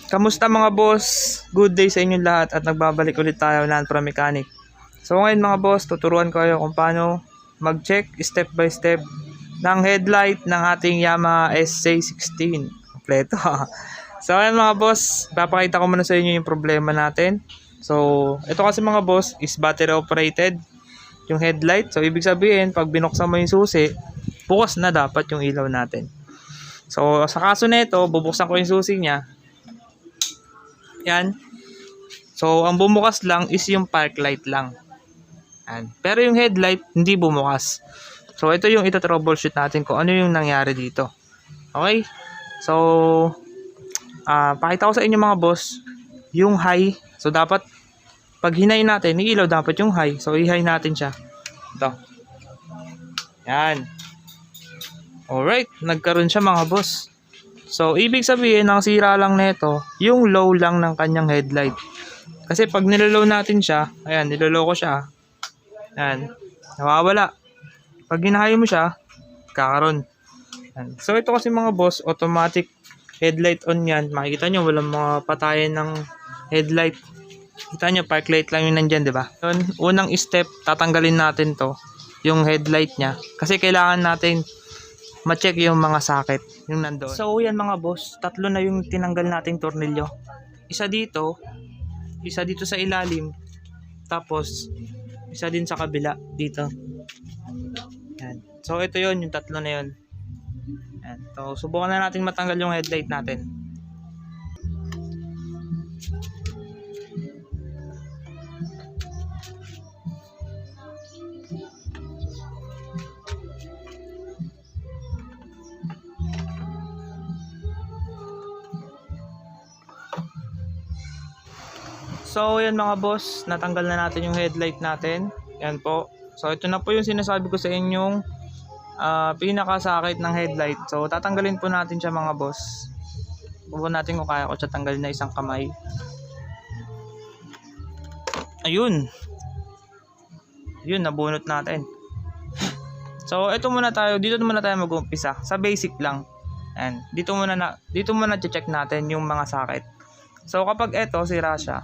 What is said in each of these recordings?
Kamusta mga boss? Good day sa inyong lahat at nagbabalik ulit tayo ng Pro Mechanic. So ngayon mga boss, tuturuan ko kayo kung paano mag-check step by step ng headlight ng ating Yamaha SJ16. Kompleto ha. So ngayon mga boss, papakita ko muna sa inyo yung problema natin. So ito kasi mga boss is battery operated yung headlight. So ibig sabihin pag binuksan mo yung susi, bukas na dapat yung ilaw natin. So sa kaso nito, bubuksan ko yung susi niya. Yan. So ang bumukas lang is yung park light lang. Yan. Pero yung headlight hindi bumukas. So ito yung ito-troubleshoot natin kung ano yung nangyari dito. Okay? So pakita ko sa inyo mga boss yung high. So dapat pag hinay natin, yung ilaw dapat yung high. So i-high natin siya. Ito. Yan. Alright, nagkaroon siya mga boss. So ibig sabihin ang sira lang nito yung low lang ng kanyang headlight. Kasi pag nilolow natin siya, ayan, nilolow ko siya. Ayan, nawawala. Pag hinahayo mo siya, kakaroon. Ayan. So ito kasi mga boss, automatic headlight on yan. Makikita nyo, walang mga patayan ng headlight. Kita nyo, park light lang yung nandyan, diba? Unang step, tatanggalin natin to, yung headlight nya. Kasi kailangan natin ma-check yung mga socket, yung nandoon. So yan mga boss, tatlo na yung tinanggal nating tornilyo. Isa dito sa ilalim, tapos isa din sa kabila, dito. Yan. So ito yon yung tatlo na yon. Yan. So subukan na natin matanggal yung headlight natin. So yan mga boss, natanggal na natin yung headlight natin. Yan po. So ito na po yung sinasabi ko sa inyong pinakasakit ng headlight. So tatanggalin po natin siya mga boss. Subukan natin kung kaya ko siya tanggalin na isang kamay. Ayun. Yun, nabunot natin. So ito muna tayo, dito muna tayo mag-umpisa sa basic lang. And dito muna check natin yung mga socket. So kapag ito sira siya,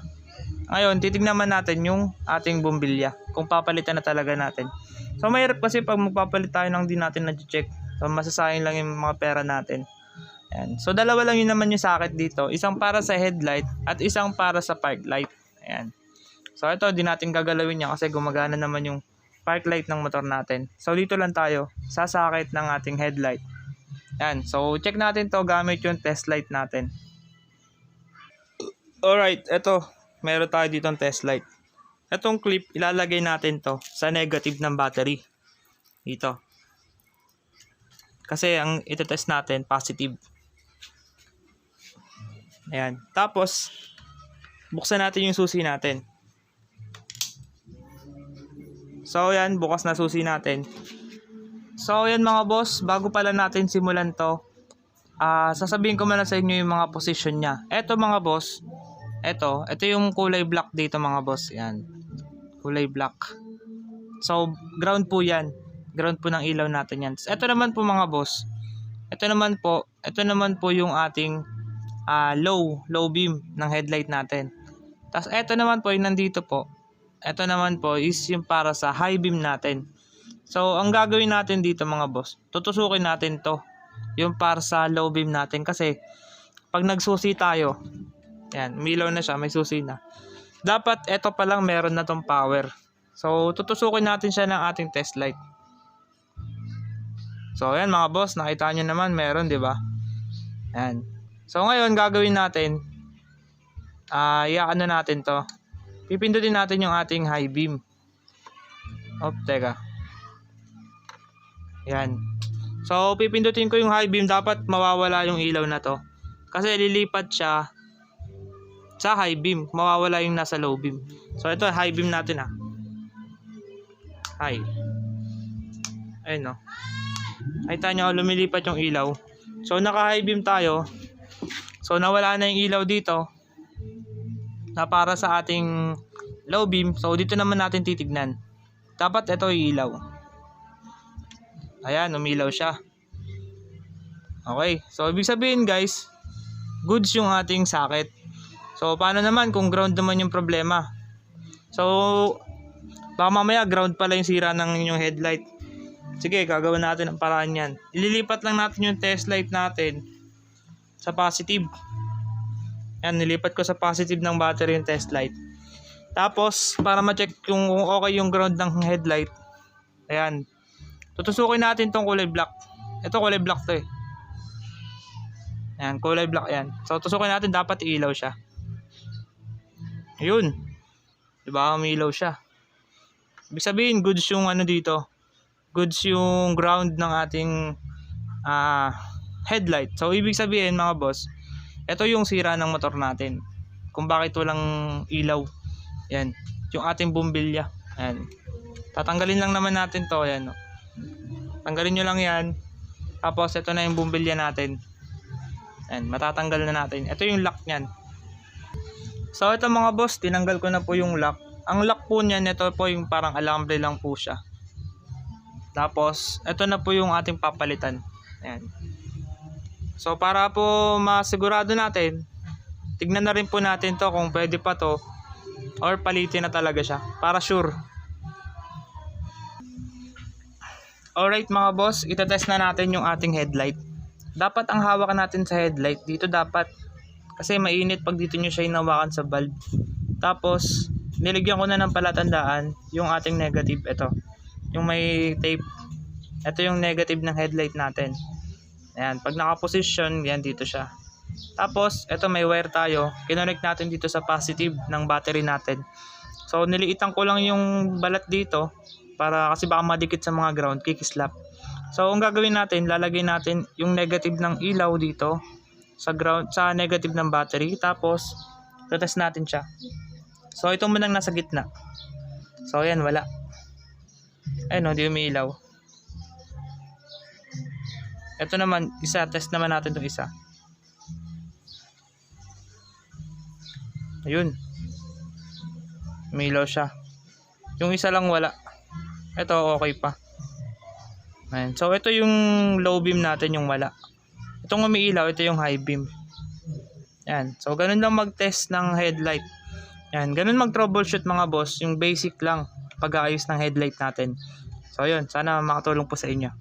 ngayon, titignan natin yung ating bumbilya kung papalitan na talaga natin. So, mahirap kasi pag magpapalit tayo nang di natin na-check. So, masasayang lang yung mga pera natin. Ayan. So, dalawa lang yun naman yung socket dito. Isang para sa headlight at isang para sa park light. Ayan. So, ito, di natin gagalawin yan kasi gumagana naman yung park light ng motor natin. So, dito lang tayo sa socket ng ating headlight. Ayan. So, check natin to gamit yung test light natin. Alright, ito. Meron tayo dito ng test light. Itong clip, ilalagay natin to sa negative ng battery. Dito. Kasi ang ito-test natin, positive. Ayan. Tapos, buksan natin yung susi natin. So, ayan. Bukas na susi natin. So, ayan mga boss. Bago pala natin simulan to, sasabihin ko muna sa inyo yung mga position niya. Ito mga boss, ito yung kulay black dito mga boss. Yan. Kulay black. So, ground po yan. Ground po ng ilaw natin yan. Ito naman po mga boss. Ito naman po yung ating low beam ng headlight natin. Tapos, ito naman po yung nandito po. Ito naman po is yung para sa high beam natin. So, ang gagawin natin dito mga boss, tutusukin natin to. Yung para sa low beam natin. Kasi, pag nagsusi tayo, yan, umilaw na siya, may susi na. Dapat ito pa lang meron na tong power. So, tutusukin natin siya ng ating test light. So, ayan mga boss, nakita nyo naman meron, di ba? Ayan. So, ngayon gagawin natin, iaano natin to. Pipindutin natin yung ating high beam. Teka. Ayan. So, pipindutin ko yung high beam, dapat mawawala yung ilaw na to. Kasi lilipat siya sa high beam, mawawala yung nasa low beam. So ito high beam natin high. Ayun no. Nakita nyo, lumilipat yung ilaw. So naka high beam tayo. So nawala na yung ilaw dito na para sa ating low beam. So dito naman natin titignan. Dapat ito yung ilaw. Ayan, umilaw siya. Okay, so ibig sabihin guys, goods yung ating socket. So paano naman kung ground naman yung problema? So baka mamaya ground pala yung sira ng inyong headlight. Sige, gagawin natin ang paraan yan. Ililipat lang natin yung test light natin sa positive. Yan, nilipat ko sa positive ng battery yung test light. Tapos para ma-check kung okay yung ground ng headlight, ayan, tutusukin natin tong kulay black. Ito kulay black to eh. Ayan, kulay black yan. So tusukin natin, dapat ilaw siya. Ayun. Diba, umilaw siya. Ibig sabihin, goods yung ano dito. Goods yung ground ng ating headlight. So ibig sabihin mga boss, ito yung sira ng motor natin. Kung bakit walang ilaw. Yan, yung ating bumbilya. Ayan. Tatanggalin lang naman natin to. Ayan, no? Tanggalin nyo lang yan. Tapos ito na yung bumbilya natin. Ayan, matatanggal na natin. Ito yung lock nyan. So ito mga boss, tinanggal ko na po yung lock. Ang lock po niyan, ito po yung parang alambre lang po siya. Tapos ito na po yung ating papalitan. Ayan. So para po masigurado natin, tignan na rin po natin to kung pwede pa to or palitin na talaga siya para sure. Alright mga boss, itetest na natin yung ating headlight. Dapat ang hawakan natin sa headlight dito dapat, kasi mainit pag dito nyo siya hinawakan sa bulb. Tapos niligyan ko na ng palatandaan yung ating negative. Ito yung may tape. Ito yung negative ng headlight natin. Ayan, pag nakaposition, yan dito siya. Tapos ito may wire tayo, kinonect natin dito sa positive ng battery natin. So niliitan ko lang yung balat dito para kasi baka madikit sa mga ground, kikislap. So ang gagawin natin, lalagay natin yung negative ng ilaw dito sa ground, sa negative ng battery. Tapos tetest natin siya. So ito munang nasa gitna. So ayan, wala. Ayun, hindi umiilaw. Ito naman, isa, test naman natin itong isa. Ayun. Umiilaw siya. Yung isa lang wala. Ito okay pa. Ayan. So ito yung low beam natin, yung wala. Itong umiilaw, ito yung high beam. Ayan. So ganun lang mag-test ng headlight. Ayan. Ganun mag-troubleshoot mga boss. Yung basic lang pag-aayos ng headlight natin. So yun, sana makatulong po sa inyo.